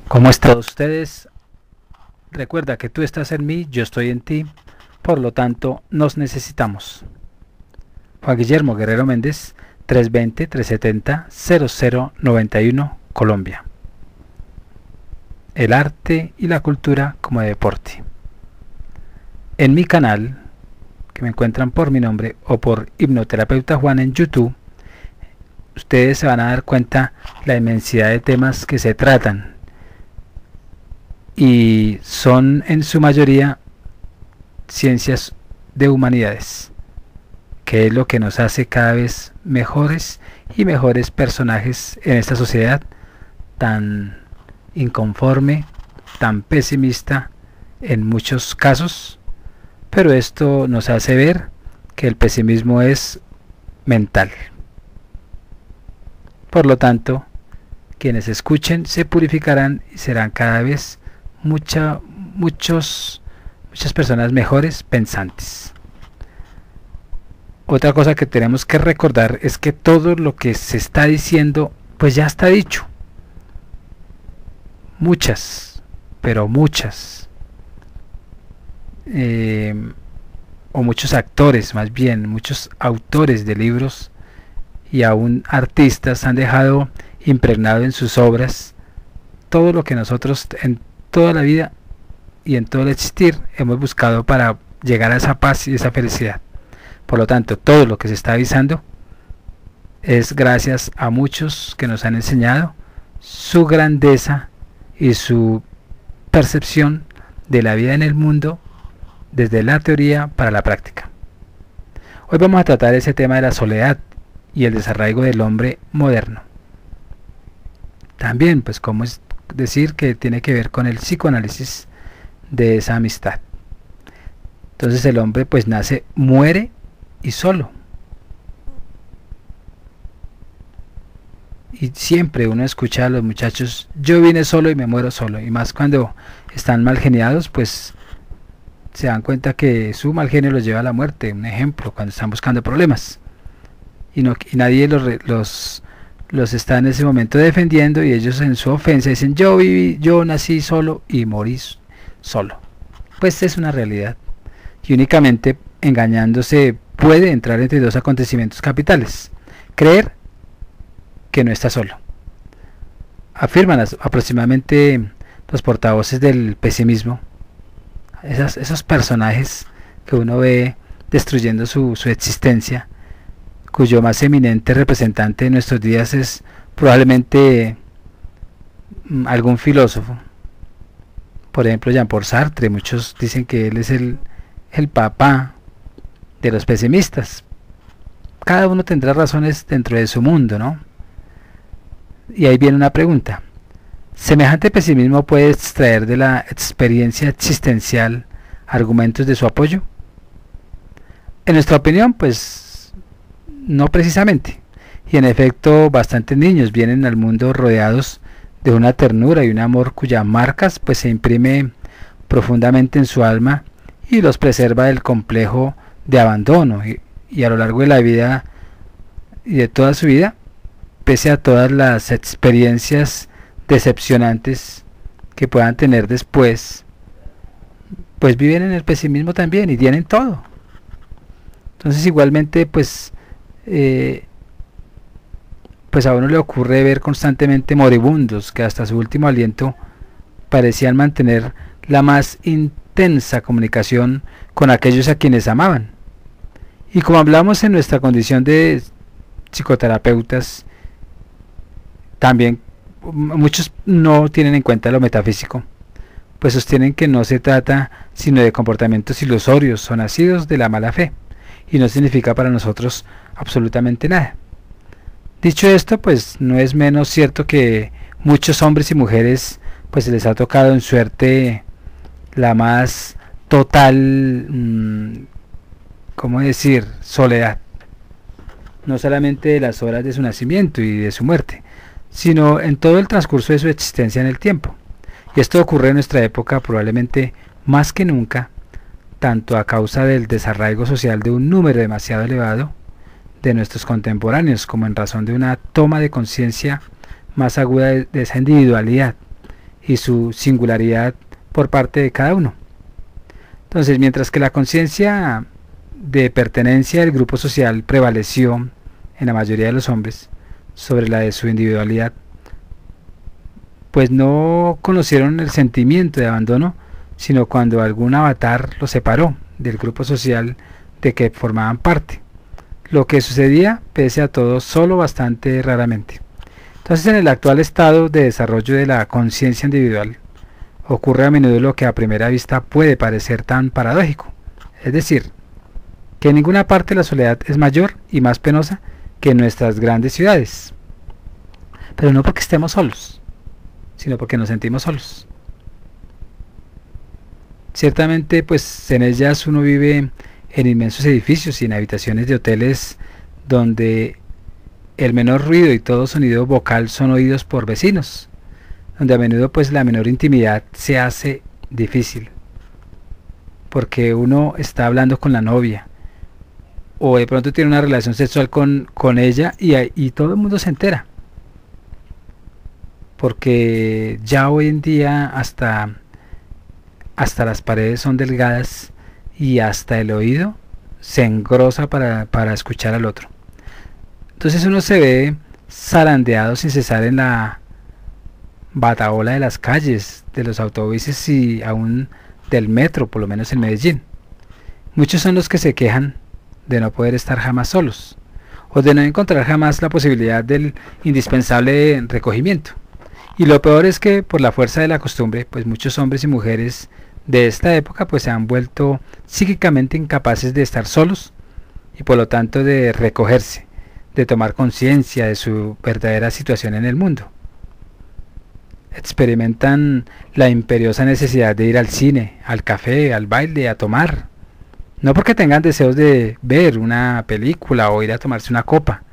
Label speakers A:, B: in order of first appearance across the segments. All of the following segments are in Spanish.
A: ¿Cómo están ustedes? Recuerda que tú estás en mí, yo estoy en ti, por lo tanto nos necesitamos. Juan Guillermo Guerrero Méndez, 320-370-0091, Colombia. El arte y la cultura como deporte. En mi canal, que me encuentran por mi nombre o por Hipnoterapeuta Juan en YouTube, ustedes se van a dar cuenta la inmensidad de temas que se tratan. Y son en su mayoría ciencias de humanidades, que es lo que nos hace cada vez mejores y mejores personajes en esta sociedad tan inconforme, tan pesimista en muchos casos, pero esto nos hace ver que el pesimismo es mental. Por lo tanto, quienes escuchen se purificarán y serán cada vez muchas personas mejores pensantes. Otra cosa que tenemos que recordar es que todo lo que se está diciendo pues ya está dicho. Pero muchas o muchos actores, más bien muchos autores de libros y aún artistas han dejado impregnado en sus obras todo lo que nosotros en toda la vida y en todo el existir hemos buscado para llegar a esa paz y esa felicidad. Por lo tanto, todo lo que se está avisando es gracias a muchos que nos han enseñado su grandeza y su percepción de la vida en el mundo desde la teoría para la práctica. Hoy vamos a tratar ese tema de la soledad y el desarraigo del hombre moderno. También, pues, cómo es decir que tiene que ver con el psicoanálisis de esa amistad. Entonces el hombre pues nace, muere y solo. Y siempre uno escucha a los muchachos, yo vine solo y me muero solo. Y más cuando están mal geniados, pues se dan cuenta que su mal genio los lleva a la muerte. Un ejemplo, cuando están buscando problemas. Y nadie los está en ese momento defendiendo, y ellos en su ofensa dicen yo nací solo y morí solo. Pues es una realidad, y únicamente engañándose puede entrar entre dos acontecimientos capitales: creer que no está solo. Afirman aproximadamente los portavoces del pesimismo, esos personajes que uno ve destruyendo su existencia, cuyo más eminente representante en nuestros días es probablemente algún filósofo. Por ejemplo, Jean-Paul Sartre. Muchos dicen que él es el papá de los pesimistas. Cada uno tendrá razones dentro de su mundo, ¿no? Y ahí viene una pregunta: ¿semejante pesimismo puede extraer de la experiencia existencial argumentos de su apoyo? En nuestra opinión, pues no precisamente. Y en efecto, bastantes niños vienen al mundo rodeados de una ternura y un amor cuya marcas pues se imprime profundamente en su alma y los preserva del complejo de abandono, y a lo largo de la vida y de toda su vida, pese a todas las experiencias decepcionantes que puedan tener después, pues viven en el pesimismo también y tienen todo. Entonces igualmente pues a uno le ocurre ver constantemente moribundos que hasta su último aliento parecían mantener la más intensa comunicación con aquellos a quienes amaban. Y como hablamos en nuestra condición de psicoterapeutas, también muchos no tienen en cuenta lo metafísico, pues sostienen que no se trata sino de comportamientos ilusorios o nacidos de la mala fe, y no significa para nosotros absolutamente nada. Dicho esto, pues no es menos cierto que muchos hombres y mujeres pues se les ha tocado en suerte la más total, ¿cómo decir?, soledad, no solamente de las horas de su nacimiento y de su muerte, sino en todo el transcurso de su existencia en el tiempo. Y esto ocurre en nuestra época probablemente más que nunca, tanto a causa del desarraigo social de un número demasiado elevado de nuestros contemporáneos, como en razón de una toma de conciencia más aguda de esa individualidad y su singularidad por parte de cada uno. Entonces, mientras que la conciencia de pertenencia del grupo social prevaleció en la mayoría de los hombres sobre la de su individualidad, pues no conocieron el sentimiento de abandono, sino cuando algún avatar los separó del grupo social de que formaban parte, lo que sucedía, pese a todo, solo bastante raramente. Entonces, en el actual estado de desarrollo de la conciencia individual, ocurre a menudo lo que a primera vista puede parecer tan paradójico, es decir, que en ninguna parte la soledad es mayor y más penosa que en nuestras grandes ciudades, pero no porque estemos solos, sino porque nos sentimos solos. Ciertamente, pues en ellas uno vive en inmensos edificios y en habitaciones de hoteles donde el menor ruido y todo sonido vocal son oídos por vecinos, donde a menudo pues la menor intimidad se hace difícil, porque uno está hablando con la novia, o de pronto tiene una relación sexual con ella y todo el mundo se entera, porque ya hoy en día hasta las paredes son delgadas y hasta el oído se engrosa para escuchar al otro. Entonces uno se ve zarandeado sin cesar en la batahola de las calles, de los autobuses y aún del metro, por lo menos en Medellín. Muchos son los que se quejan de no poder estar jamás solos, o de no encontrar jamás la posibilidad del indispensable recogimiento. Y lo peor es que por la fuerza de la costumbre, pues muchos hombres y mujeres de esta época pues se han vuelto psíquicamente incapaces de estar solos y por lo tanto de recogerse, de tomar conciencia de su verdadera situación en el mundo. Experimentan la imperiosa necesidad de ir al cine, al café, al baile, a tomar, no porque tengan deseos de ver una película o ir a tomarse una copa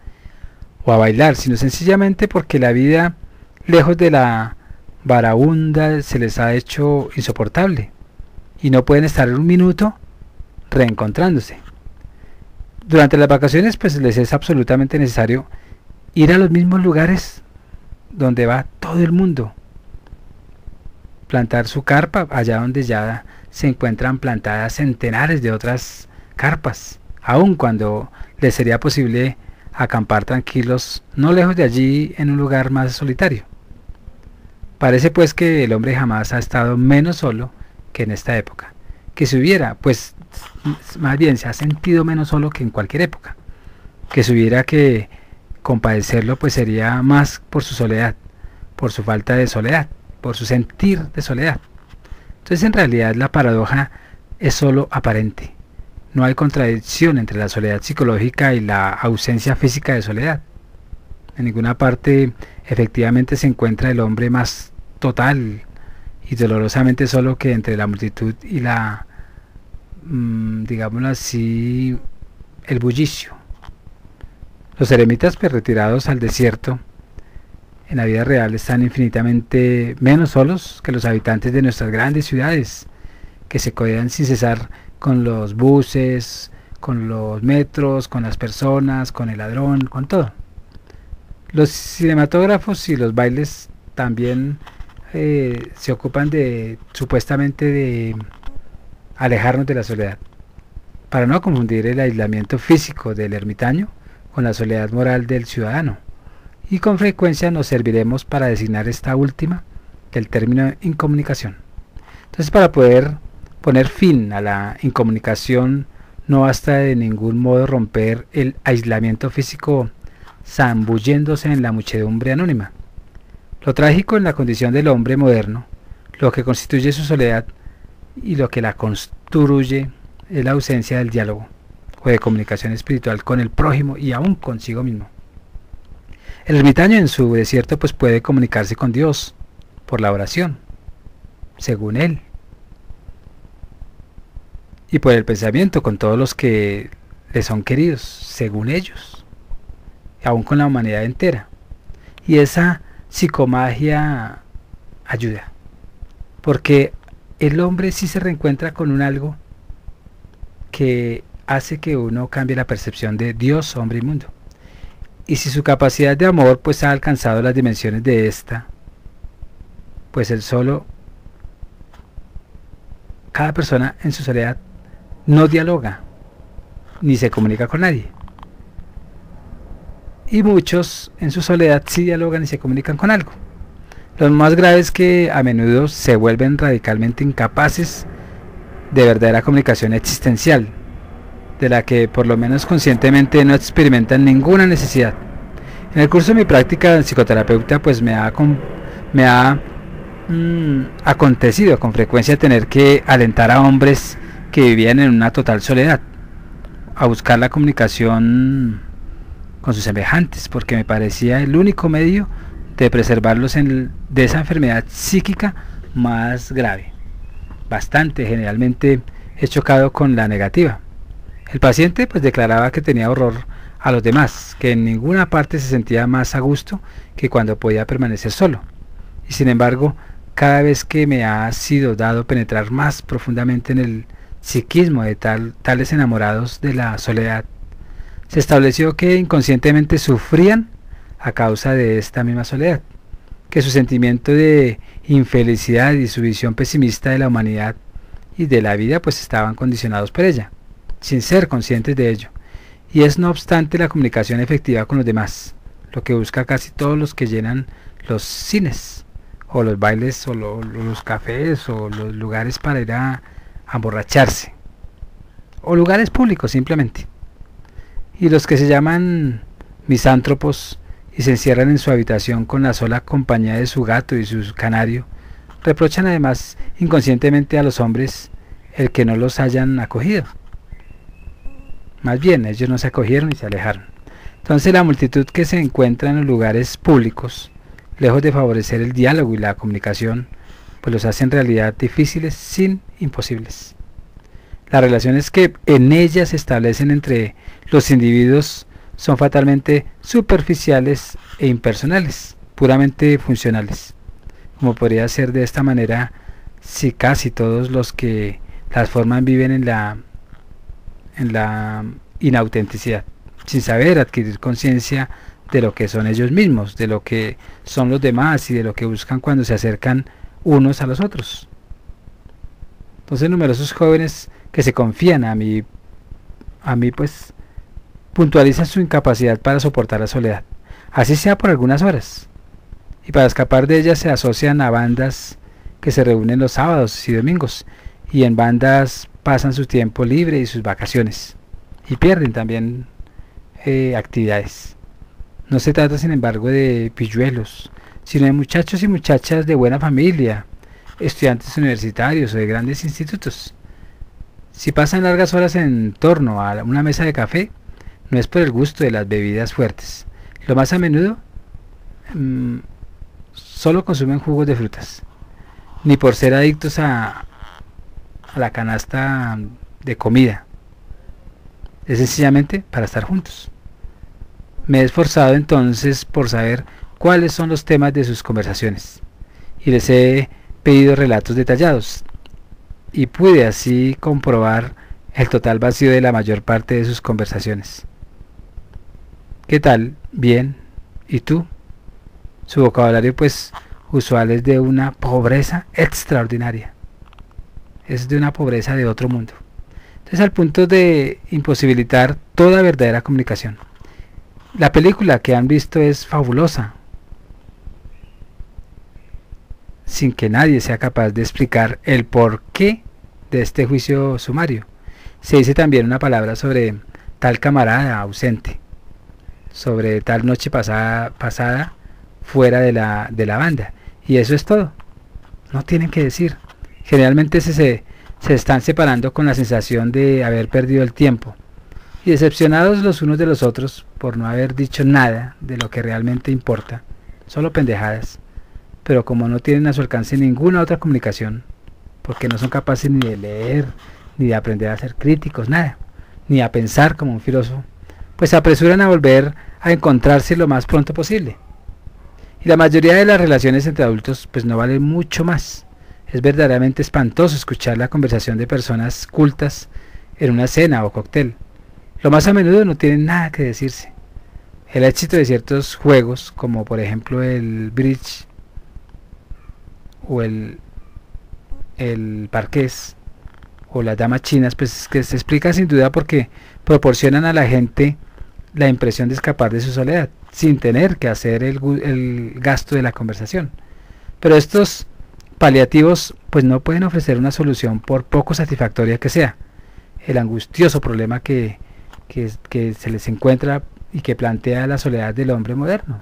A: o a bailar, sino sencillamente porque la vida lejos de la varaunda se les ha hecho insoportable y no pueden estar un minuto reencontrándose. Durante las vacaciones pues les es absolutamente necesario ir a los mismos lugares donde va todo el mundo, plantar su carpa allá donde ya se encuentran plantadas centenares de otras carpas, aun cuando les sería posible acampar tranquilos no lejos de allí en un lugar más solitario. Parece pues que el hombre jamás ha estado menos solo que en esta época, que si hubiera, pues más bien se ha sentido menos solo que en cualquier época, que si hubiera que compadecerlo pues sería más por su soledad, por su falta de soledad, por su sentir de soledad. Entonces en realidad la paradoja es solo aparente, no hay contradicción entre la soledad psicológica y la ausencia física de soledad. En ninguna parte efectivamente se encuentra el hombre más total y dolorosamente solo que entre la multitud y la, digámoslo así, el bullicio. Los eremitas pues, retirados al desierto en la vida real están infinitamente menos solos que los habitantes de nuestras grandes ciudades, que se codean sin cesar con los buses, con los metros, con las personas, con el ladrón, con todo. Los cinematógrafos y los bailes también se ocupan de supuestamente de alejarnos de la soledad, para no confundir el aislamiento físico del ermitaño con la soledad moral del ciudadano, y con frecuencia nos serviremos para designar esta última del término incomunicación. Entonces, para poder poner fin a la incomunicación no basta de ningún modo romper el aislamiento físico zambulléndose en la muchedumbre anónima. Lo trágico en la condición del hombre moderno, lo que constituye su soledad y lo que la construye es la ausencia del diálogo o de comunicación espiritual con el prójimo y aún consigo mismo. El ermitaño en su desierto pues puede comunicarse con Dios por la oración, según él, y por el pensamiento con todos los que le son queridos, según ellos, aún con la humanidad entera. Y esa psicomagia ayuda, porque el hombre sí se reencuentra con un algo que hace que uno cambie la percepción de Dios, hombre y mundo. Y si su capacidad de amor pues ha alcanzado las dimensiones de esta, pues el solo, cada persona en su soledad no dialoga, ni se comunica con nadie. Y muchos en su soledad sí dialogan y se comunican con algo. Lo más grave es que a menudo se vuelven radicalmente incapaces de verdadera comunicación existencial, de la que por lo menos conscientemente no experimentan ninguna necesidad. En el curso de mi práctica de psicoterapeuta pues me ha acontecido con frecuencia tener que alentar a hombres que vivían en una total soledad a buscar la comunicación con sus semejantes, porque me parecía el único medio de preservarlos de esa enfermedad psíquica más grave. Bastante, generalmente he chocado con la negativa. El paciente pues declaraba que tenía horror a los demás, que en ninguna parte se sentía más a gusto que cuando podía permanecer solo. Y sin embargo, cada vez que me ha sido dado penetrar más profundamente en el psiquismo de tales enamorados de la soledad, se estableció que inconscientemente sufrían a causa de esta misma soledad, que su sentimiento de infelicidad y su visión pesimista de la humanidad y de la vida pues estaban condicionados por ella, sin ser conscientes de ello. Y es no obstante la comunicación efectiva con los demás, lo que busca casi todos los que llenan los cines, o los bailes, o los cafés, o los lugares para ir a emborracharse, o lugares públicos simplemente. Y los que se llaman misántropos y se encierran en su habitación con la sola compañía de su gato y su canario, reprochan además inconscientemente a los hombres el que no los hayan acogido. Más bien, ellos no se acogieron y se alejaron. Entonces la multitud que se encuentra en los lugares públicos, lejos de favorecer el diálogo y la comunicación, pues los hace en realidad difíciles sin imposibles. Las relaciones que en ellas se establecen entre los individuos son fatalmente superficiales e impersonales, puramente funcionales, como podría ser de esta manera si casi todos los que las forman viven en la inautenticidad, sin saber adquirir conciencia de lo que son ellos mismos, de lo que son los demás y de lo que buscan cuando se acercan unos a los otros. Entonces numerosos jóvenes que se confían a mí pues puntualizan su incapacidad para soportar la soledad, así sea por algunas horas, y para escapar de ella se asocian a bandas que se reúnen los sábados y domingos, y en bandas pasan su tiempo libre y sus vacaciones, y pierden también actividades. No se trata sin embargo de pilluelos, sino de muchachos y muchachas de buena familia, estudiantes universitarios o de grandes institutos. Si pasan largas horas en torno a una mesa de café, no es por el gusto de las bebidas fuertes. Lo más a menudo solo consumen jugos de frutas, ni por ser adictos a la canasta de comida. Es sencillamente para estar juntos. Me he esforzado entonces por saber cuáles son los temas de sus conversaciones, y les he pedido relatos detallados, y pude así comprobar el total vacío de la mayor parte de sus conversaciones. ¿Qué tal? Bien. ¿Y tú? Su vocabulario pues usual es de una pobreza extraordinaria. Es de una pobreza de otro mundo. Entonces al punto de imposibilitar toda verdadera comunicación. La película que han visto es fabulosa, sin que nadie sea capaz de explicar el porqué de este juicio sumario. Se dice también una palabra sobre tal camarada ausente, sobre tal noche pasada fuera de la banda, y eso es todo. No tienen que decir. Generalmente se están separando con la sensación de haber perdido el tiempo, y decepcionados los unos de los otros por no haber dicho nada de lo que realmente importa, solo pendejadas. Pero como no tienen a su alcance ninguna otra comunicación, porque no son capaces ni de leer, ni de aprender a ser críticos, nada, ni a pensar como un filósofo, pues se apresuran a volver a encontrarse lo más pronto posible. Y la mayoría de las relaciones entre adultos pues no valen mucho más. Es verdaderamente espantoso escuchar la conversación de personas cultas en una cena o cóctel. Lo más a menudo no tienen nada que decirse. El éxito de ciertos juegos, como por ejemplo el bridge o el parqués o las damas chinas, pues que se explica sin duda porque proporcionan a la gente la impresión de escapar de su soledad, sin tener que hacer el gasto de la conversación. Pero estos paliativos pues no pueden ofrecer una solución por poco satisfactoria que sea el angustioso problema que se les encuentra y que plantea la soledad del hombre moderno.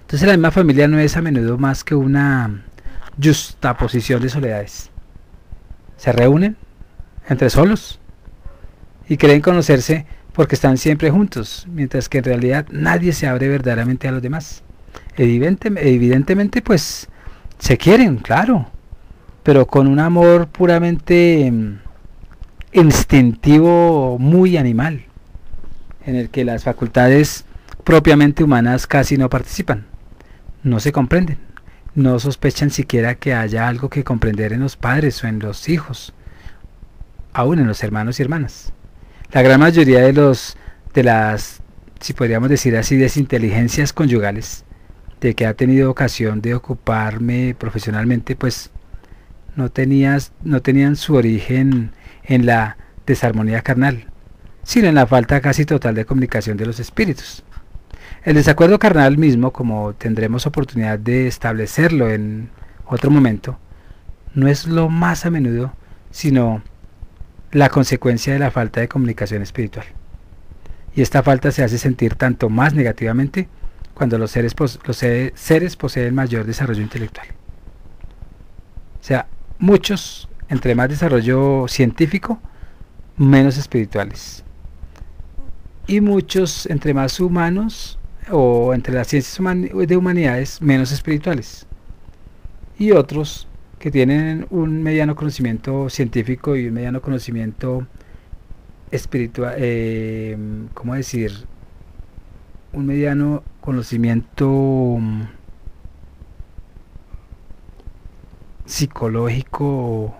A: Entonces la misma familia no es a menudo más que una justaposición de soledades. Se reúnen entre solos y creen conocerse porque están siempre juntos, mientras que en realidad nadie se abre verdaderamente a los demás. Evidentemente pues se quieren, claro, pero con un amor puramente instintivo, muy animal, en el que las facultades propiamente humanas casi no participan, no se comprenden, no sospechan siquiera que haya algo que comprender en los padres o en los hijos, aún en los hermanos y hermanas. La gran mayoría de las, si podríamos decir así, desinteligencias conyugales de que ha tenido ocasión de ocuparme profesionalmente, pues no tenían su origen en la desarmonía carnal, sino en la falta casi total de comunicación de los espíritus. El desacuerdo carnal mismo, como tendremos oportunidad de establecerlo en otro momento, no es lo más a menudo, sino la consecuencia de la falta de comunicación espiritual. Y esta falta se hace sentir tanto más negativamente cuando los seres poseen mayor desarrollo intelectual. O sea, muchos, entre más desarrollo científico, menos espirituales. Y muchos, entre más humanos, o entre las ciencias de humanidades, menos espirituales. Y otros que tienen un mediano conocimiento científico y un mediano conocimiento espiritual, ¿cómo decir? Un mediano conocimiento psicológico,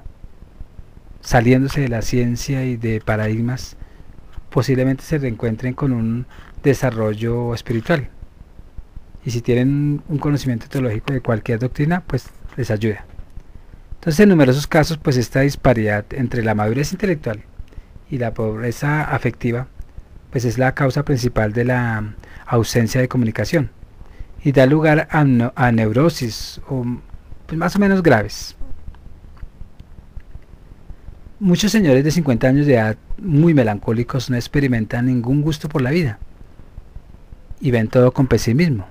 A: saliéndose de la ciencia y de paradigmas, posiblemente se reencuentren con un desarrollo espiritual. Y si tienen un conocimiento teológico de cualquier doctrina, pues les ayuda. Entonces, en numerosos casos, pues esta disparidad entre la madurez intelectual y la pobreza afectiva, pues es la causa principal de la ausencia de comunicación y da lugar a neurosis pues más o menos graves. Muchos señores de 50 años de edad muy melancólicos no experimentan ningún gusto por la vida y ven todo con pesimismo,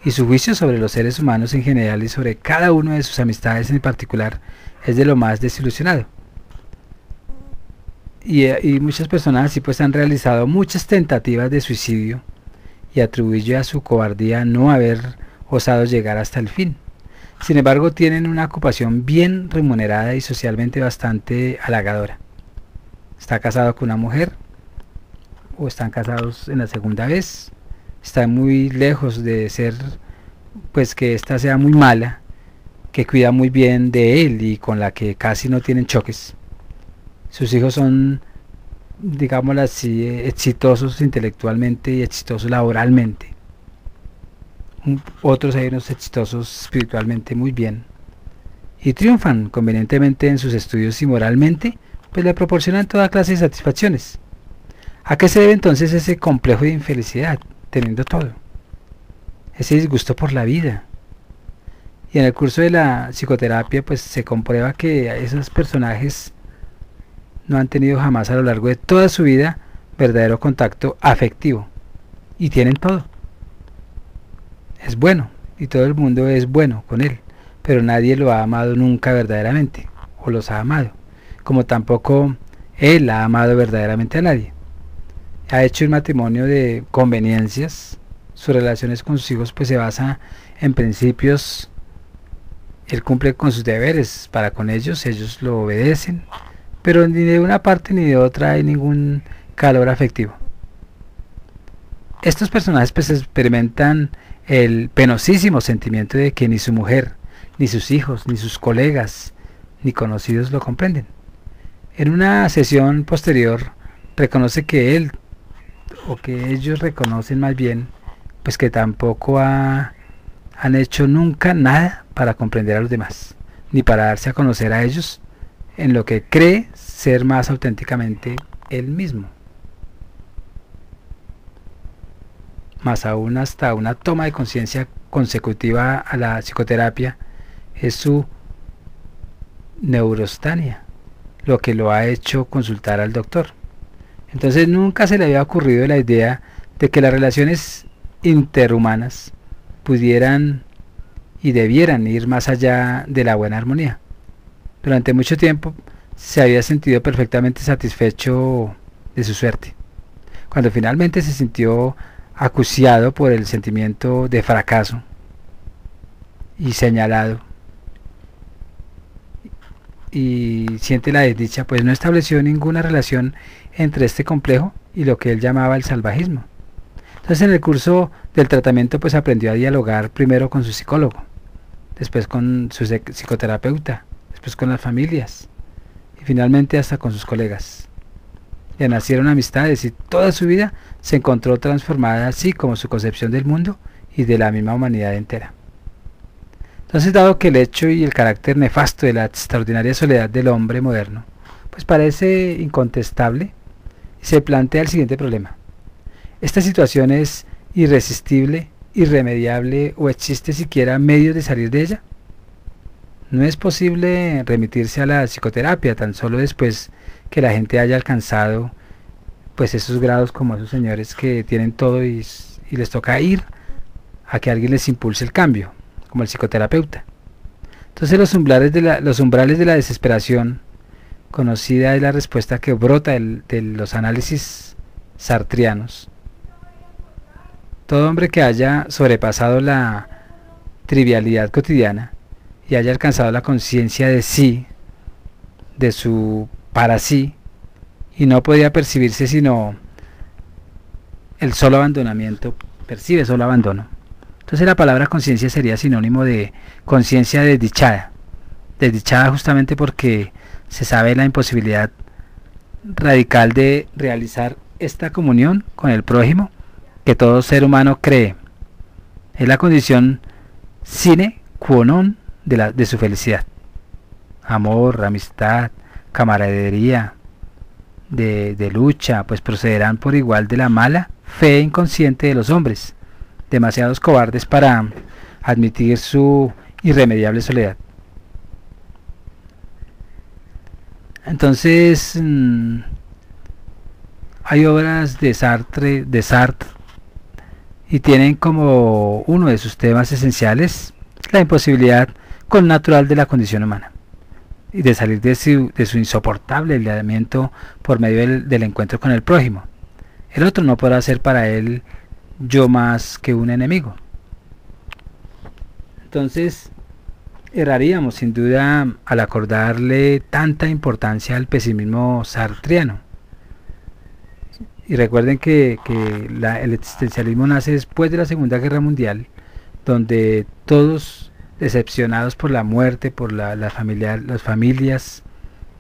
A: y su juicio sobre los seres humanos en general y sobre cada uno de sus amistades en particular es de lo más desilusionado. Y muchas personas así pues han realizado muchas tentativas de suicidio y atribuye a su cobardía no haber osado llegar hasta el fin. Sin embargo, tienen una ocupación bien remunerada y socialmente bastante halagadora. Está casado con una mujer, o están casados en la segunda vez, está muy lejos de ser, pues que ésta sea muy mala, que cuida muy bien de él y con la que casi no tienen choques. Sus hijos son, digámoslo así, exitosos intelectualmente y exitosos laboralmente. Otros hay unos exitosos espiritualmente muy bien. Y triunfan convenientemente en sus estudios y moralmente, pues le proporcionan toda clase de satisfacciones. ¿A qué se debe entonces ese complejo de infelicidad, teniendo todo? Ese disgusto por la vida. Y en el curso de la psicoterapia, pues se comprueba que esos personajes no han tenido jamás a lo largo de toda su vida verdadero contacto afectivo. Y tienen todo. Es bueno, y todo el mundo es bueno con él, pero nadie lo ha amado nunca verdaderamente, o los ha amado, como tampoco él ha amado verdaderamente a nadie. Ha hecho un matrimonio de conveniencias, sus relaciones con sus hijos pues se basa en principios, él cumple con sus deberes para con ellos, ellos lo obedecen, pero ni de una parte ni de otra hay ningún calor afectivo. Estos personajes pues experimentan el penosísimo sentimiento de que ni su mujer, ni sus hijos, ni sus colegas, ni conocidos lo comprenden. En una sesión posterior reconoce que él, o que ellos reconocen más bien, pues que tampoco ha han hecho nunca nada para comprender a los demás, ni para darse a conocer a ellos en lo que cree ser más auténticamente él mismo. Más aún, hasta una toma de conciencia consecutiva a la psicoterapia es su neurostania, lo que lo ha hecho consultar al doctor. Entonces nunca se le había ocurrido la idea de que las relaciones interhumanas pudieran y debieran ir más allá de la buena armonía. Durante mucho tiempo se había sentido perfectamente satisfecho de su suerte. Cuando finalmente se sintió acuciado por el sentimiento de fracaso y señalado, y siente la desdicha, pues no estableció ninguna relación entre este complejo y lo que él llamaba el salvajismo. Entonces en el curso del tratamiento pues aprendió a dialogar primero con su psicólogo, después con su psicoterapeuta, después con las familias y finalmente hasta con sus colegas. Le nacieron amistades y toda su vida se encontró transformada, así como su concepción del mundo y de la misma humanidad entera. Entonces, dado que el hecho y el carácter nefasto de la extraordinaria soledad del hombre moderno pues parece incontestable, se plantea el siguiente problema: ¿esta situación es irresistible, irremediable o existe siquiera medios de salir de ella? No es posible remitirse a la psicoterapia tan solo después que la gente haya alcanzado pues esos grados, como esos señores que tienen todo y les toca ir a que alguien les impulse el cambio, como el psicoterapeuta. Entonces los umbrales de la desesperación conocida es la respuesta que brota de los análisis sartrianos. Todo hombre que haya sobrepasado la trivialidad cotidiana y haya alcanzado la conciencia de sí, de su para sí, y no podía percibirse sino el solo abandonamiento, percibe solo abandono. Entonces la palabra conciencia sería sinónimo de conciencia desdichada, desdichada justamente porque se sabe la imposibilidad radical de realizar esta comunión con el prójimo que todo ser humano cree. Es la condición sine qua non de su felicidad. Amor, amistad, camaradería, de lucha, pues procederán por igual de la mala fe inconsciente de los hombres, demasiados cobardes para admitir su irremediable soledad. Entonces, hay obras de Sartre y tienen como uno de sus temas esenciales la imposibilidad connatural de la condición humana y de salir de su insoportable aislamiento por medio del encuentro con el prójimo. El otro no podrá ser para él yo más que un enemigo. Entonces erraríamos sin duda al acordarle tanta importancia al pesimismo sartriano. Y recuerden que el existencialismo nace después de la Segunda Guerra Mundial, donde todos, decepcionados por la muerte, por las familias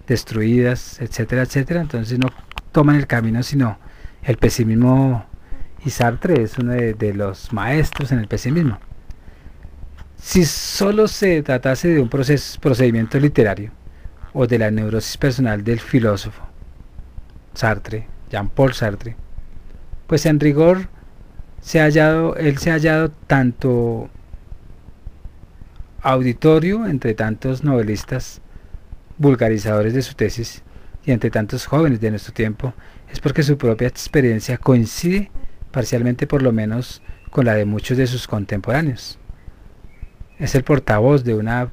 A: destruidas, etcétera, etcétera, entonces no toman el camino sino el pesimismo, y Sartre es uno de los maestros en el pesimismo. Si solo se tratase de un procedimiento literario o de la neurosis personal del filósofo Sartre, Jean-Paul Sartre, pues en rigor él se ha hallado tanto auditorio entre tantos novelistas vulgarizadores de su tesis y entre tantos jóvenes de nuestro tiempo, es porque su propia experiencia coincide parcialmente por lo menos con la de muchos de sus contemporáneos. Es el portavoz de una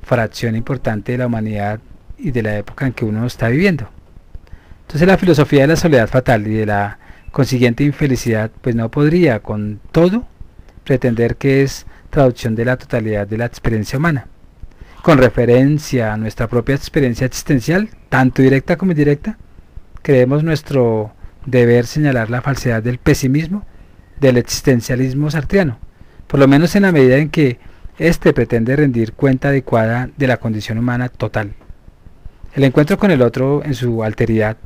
A: fracción importante de la humanidad y de la época en que uno está viviendo. Entonces la filosofía de la soledad fatal y de la consiguiente infelicidad pues no podría con todo pretender que es traducción de la totalidad de la experiencia humana. Con referencia a nuestra propia experiencia existencial, tanto directa como indirecta, creemos nuestro deber señalar la falsedad del pesimismo del existencialismo sartriano, por lo menos en la medida en que éste pretende rendir cuenta adecuada de la condición humana total. El encuentro con el otro en su alteridad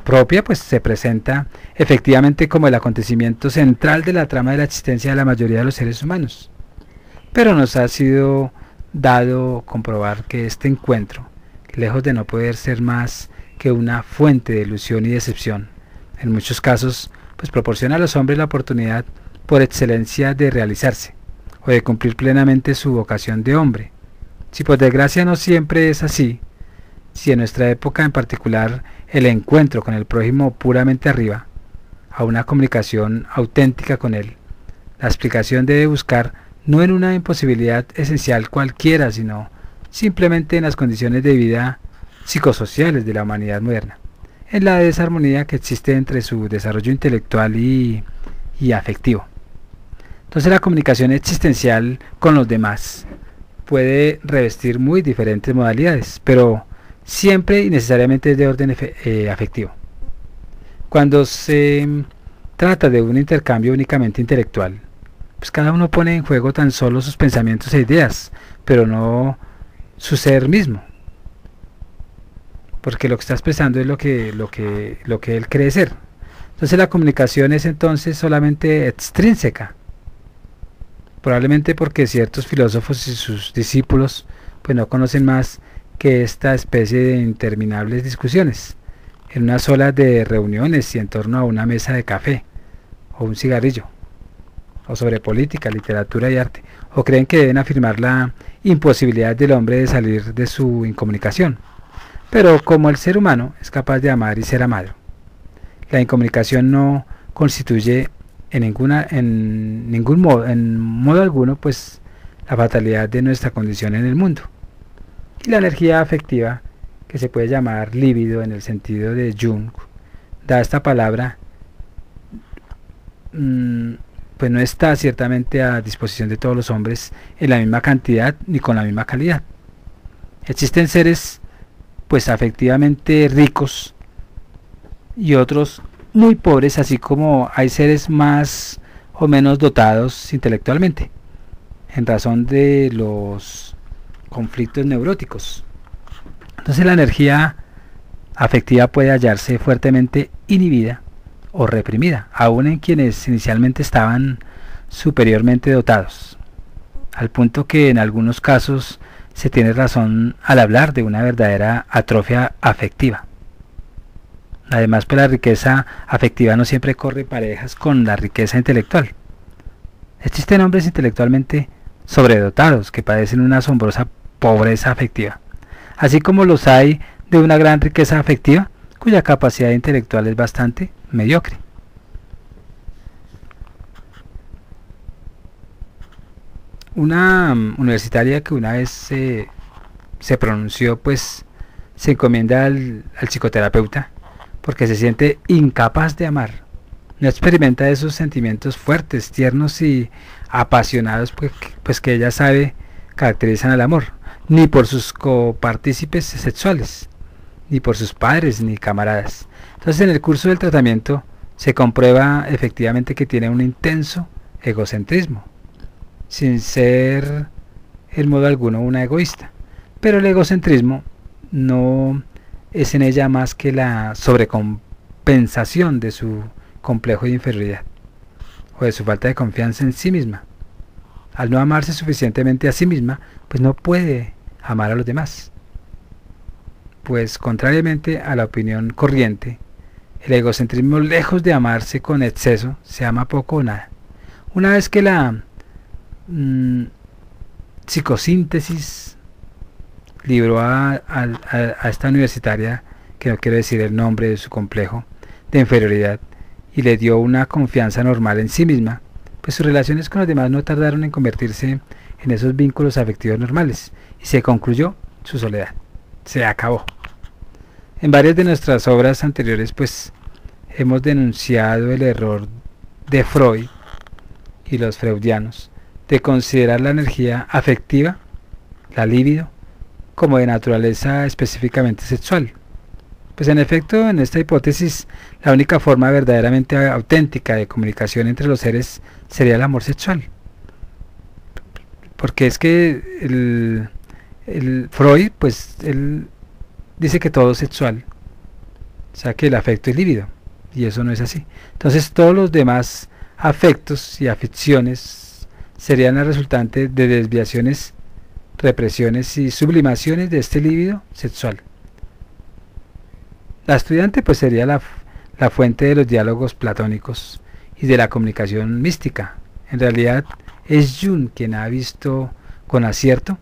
A: propia pues se presenta efectivamente como el acontecimiento central de la trama de la existencia de la mayoría de los seres humanos. pero nos ha sido dado comprobar que este encuentro, lejos de no poder ser más que una fuente de ilusión y decepción, en muchos casos pues proporciona a los hombres la oportunidad por excelencia de realizarse o de cumplir plenamente su vocación de hombre. Si por desgracia no siempre es así, si en nuestra época en particular el encuentro con el prójimo puramente arriba, a una comunicación auténtica con él, la explicación debe buscar no en una imposibilidad esencial cualquiera, sino simplemente en las condiciones de vida psicosociales de la humanidad moderna, en la desarmonía que existe entre su desarrollo intelectual y afectivo. Entonces la comunicación existencial con los demás puede revestir muy diferentes modalidades, pero siempre y necesariamente es de orden afectivo. Cuando se trata de un intercambio únicamente intelectual, pues cada uno pone en juego tan solo sus pensamientos e ideas, pero no su ser mismo, porque lo que está expresando es lo que él cree ser. Entonces la comunicación es entonces solamente extrínseca, probablemente porque ciertos filósofos y sus discípulos pues no conocen más que esta especie de interminables discusiones en unas olas de reuniones y en torno a una mesa de café o un cigarrillo, o sobre política, literatura y arte, o creen que deben afirmar la imposibilidad del hombre de salir de su incomunicación. Pero como el ser humano es capaz de amar y ser amado, la incomunicación no constituye en modo alguno pues la fatalidad de nuestra condición en el mundo. Y la energía afectiva, que se puede llamar líbido en el sentido de Jung, da esta palabra, pues no está ciertamente a disposición de todos los hombres en la misma cantidad ni con la misma calidad. Existen seres pues afectivamente ricos y otros muy pobres, así como hay seres más o menos dotados intelectualmente, en razón de los conflictos neuróticos. Entonces la energía afectiva puede hallarse fuertemente inhibida o reprimida, aun en quienes inicialmente estaban superiormente dotados, al punto que en algunos casos se tiene razón al hablar de una verdadera atrofia afectiva. Además, pues la riqueza afectiva no siempre corre parejas con la riqueza intelectual. Existen hombres intelectualmente sobredotados que padecen una asombrosa pobreza afectiva, así como los hay de una gran riqueza afectiva cuya capacidad intelectual es bastante mediocre. Una universitaria que una vez se pronunció, pues se encomienda al psicoterapeuta porque se siente incapaz de amar. No experimenta esos sentimientos fuertes, tiernos y apasionados pues que ella sabe caracterizan al amor, ni por sus copartícipes sexuales, ni por sus padres ni camaradas. Entonces en el curso del tratamiento se comprueba efectivamente que tiene un intenso egocentrismo, sin ser en modo alguno una egoísta, pero el egocentrismo no es en ella más que la sobrecompensación de su complejo de inferioridad o de su falta de confianza en sí misma. Al no amarse suficientemente a sí misma, pues no puede amar a los demás. Pues contrariamente a la opinión corriente, el egocentrismo, lejos de amarse con exceso, se ama poco o nada. Una vez que la psicosíntesis libró a esta universitaria, que no quiero decir el nombre de su complejo de inferioridad, y le dio una confianza normal en sí misma, pues sus relaciones con los demás no tardaron en convertirse en esos vínculos afectivos normales, y se concluyó su soledad. Se acabó. En varias de nuestras obras anteriores pues hemos denunciado el error de Freud y los freudianos de considerar la energía afectiva, la libido, como de naturaleza específicamente sexual. Pues en efecto, en esta hipótesis, la única forma verdaderamente auténtica de comunicación entre los seres sería el amor sexual. Porque es que el Freud, pues él dice que todo es sexual, o sea que el afecto es líbido, y eso no es así. Entonces todos los demás afectos y aficiones serían la resultante de desviaciones, represiones y sublimaciones de este líbido sexual. La estudiante pues sería la fuente de los diálogos platónicos y de la comunicación mística. En realidad es Jung quien ha visto con acierto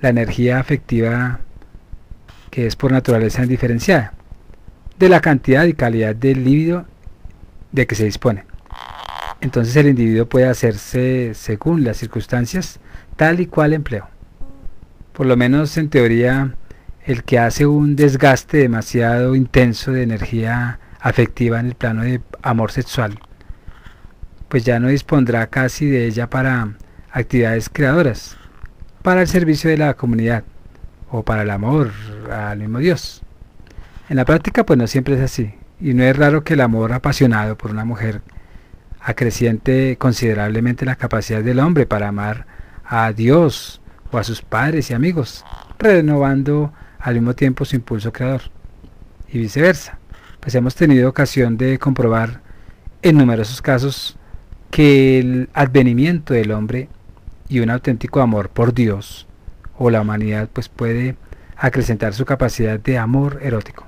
A: la energía afectiva que es por naturaleza indiferenciada, de la cantidad y calidad del líbido de que se dispone. Entonces el individuo puede hacerse, según las circunstancias, tal y cual empleo. Por lo menos en teoría, el que hace un desgaste demasiado intenso de energía afectiva en el plano de amor sexual, pues ya no dispondrá casi de ella para actividades creadoras, para el servicio de la comunidad o para el amor al mismo Dios. En la práctica pues no siempre es así, y no es raro que el amor apasionado por una mujer acreciente considerablemente la capacidad del hombre para amar a Dios o a sus padres y amigos, renovando al mismo tiempo su impulso creador, y viceversa. Pues hemos tenido ocasión de comprobar en numerosos casos que el advenimiento del hombre y un auténtico amor por Dios o la humanidad pues puede acrecentar su capacidad de amor erótico.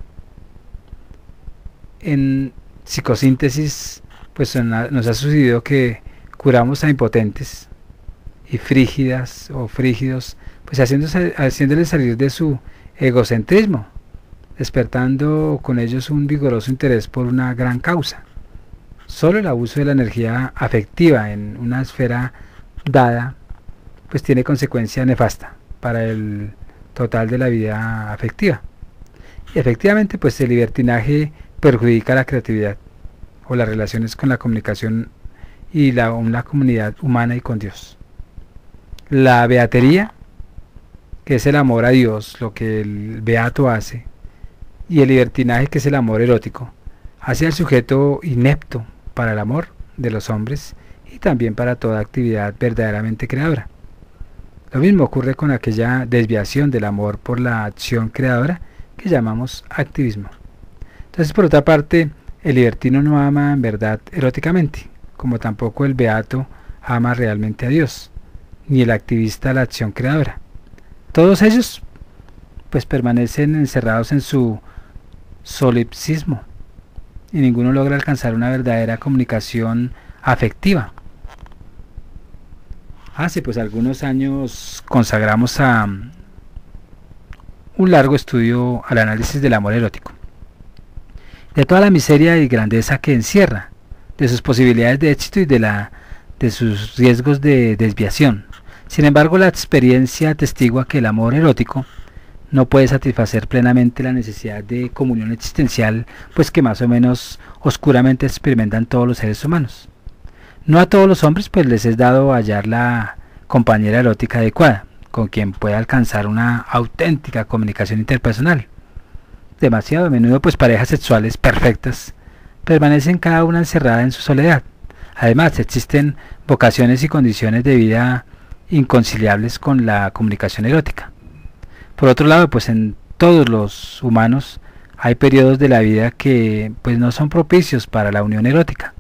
A: En psicosíntesis pues nos ha sucedido que curamos a impotentes y frígidas o frígidos, pues haciéndoles salir de su egocentrismo, despertando con ellos un vigoroso interés por una gran causa. Solo el abuso de la energía afectiva en una esfera dada pues tiene consecuencia nefasta para el total de la vida afectiva. Y efectivamente pues el libertinaje perjudica la creatividad o las relaciones con la comunicación y la comunidad humana y con Dios. La beatería, que es el amor a Dios, lo que el beato hace, y el libertinaje, que es el amor erótico, hace al sujeto inepto para el amor de los hombres y también para toda actividad verdaderamente creadora. Lo mismo ocurre con aquella desviación del amor por la acción creadora que llamamos activismo. Entonces, por otra parte, el libertino no ama en verdad eróticamente, como tampoco el beato ama realmente a Dios, ni el activista la acción creadora. Todos ellos pues permanecen encerrados en su solipsismo y ninguno logra alcanzar una verdadera comunicación afectiva. Hace pues algunos años consagramos a un largo estudio al análisis del amor erótico, de toda la miseria y grandeza que encierra, de sus posibilidades de éxito y de sus riesgos de desviación. Sin embargo, la experiencia atestigua que el amor erótico no puede satisfacer plenamente la necesidad de comunión existencial, pues que más o menos oscuramente experimentan todos los seres humanos. No a todos los hombres pues les es dado hallar la compañera erótica adecuada, con quien pueda alcanzar una auténtica comunicación interpersonal. Demasiado a menudo pues parejas sexuales perfectas permanecen cada una encerrada en su soledad. Además existen vocaciones y condiciones de vida inconciliables con la comunicación erótica. Por otro lado, pues en todos los humanos hay periodos de la vida que pues no son propicios para la unión erótica,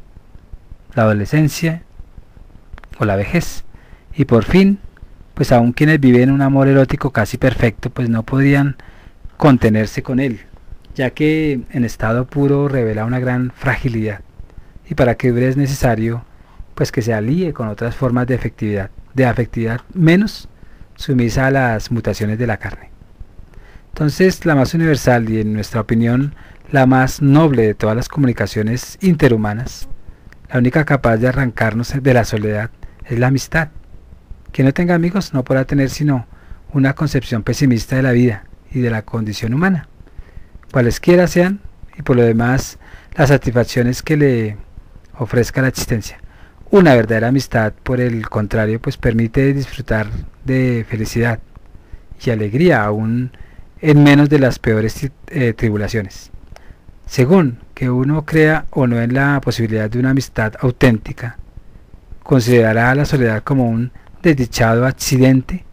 A: la adolescencia o la vejez, y por fin, pues aun quienes viven un amor erótico casi perfecto, pues no podían contenerse con él, ya que en estado puro revela una gran fragilidad, y para que dure es necesario pues que se alíe con otras formas de afectividad menos sumisa a las mutaciones de la carne. Entonces, la más universal y en nuestra opinión la más noble de todas las comunicaciones interhumanas, la única capaz de arrancarnos de la soledad, es la amistad. Quien no tenga amigos no podrá tener sino una concepción pesimista de la vida y de la condición humana, cualesquiera sean, y por lo demás las satisfacciones que le ofrezca la existencia. Una verdadera amistad, por el contrario, pues permite disfrutar de felicidad y alegría aún en menos de las peores tribulaciones. Según que uno crea o no en la posibilidad de una amistad auténtica, considerará a la soledad como un desdichado accidente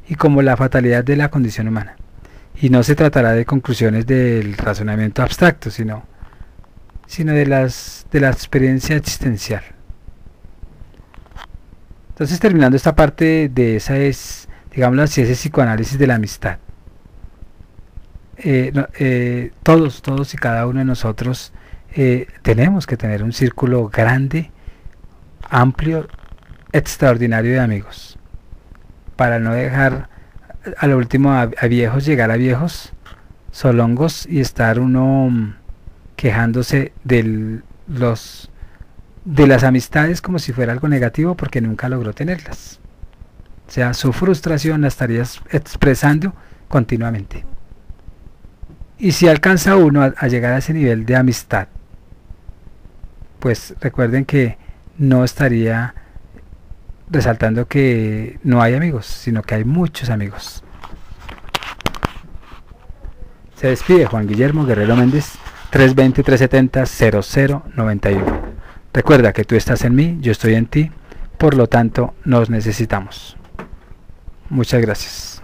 A: y como la fatalidad de la condición humana. Y no se tratará de conclusiones del razonamiento abstracto, sino de la experiencia existencial. Entonces, terminando esta parte de esa es, digámoslo así, ese psicoanálisis de la amistad. Todos y cada uno de nosotros tenemos que tener un círculo grande, amplio, extraordinario de amigos, para no dejar a lo último a viejos llegar a viejos solongos y estar uno quejándose de las amistades como si fuera algo negativo porque nunca logró tenerlas. O sea, su frustración la estarías expresando continuamente. Y si alcanza uno a llegar a ese nivel de amistad, pues recuerden que no estaría resaltando que no hay amigos, sino que hay muchos amigos. Se despide Juan Guillermo Guerrero Méndez, 320-370-0091. Recuerda que tú estás en mí, yo estoy en ti, por lo tanto nos necesitamos. Muchas gracias.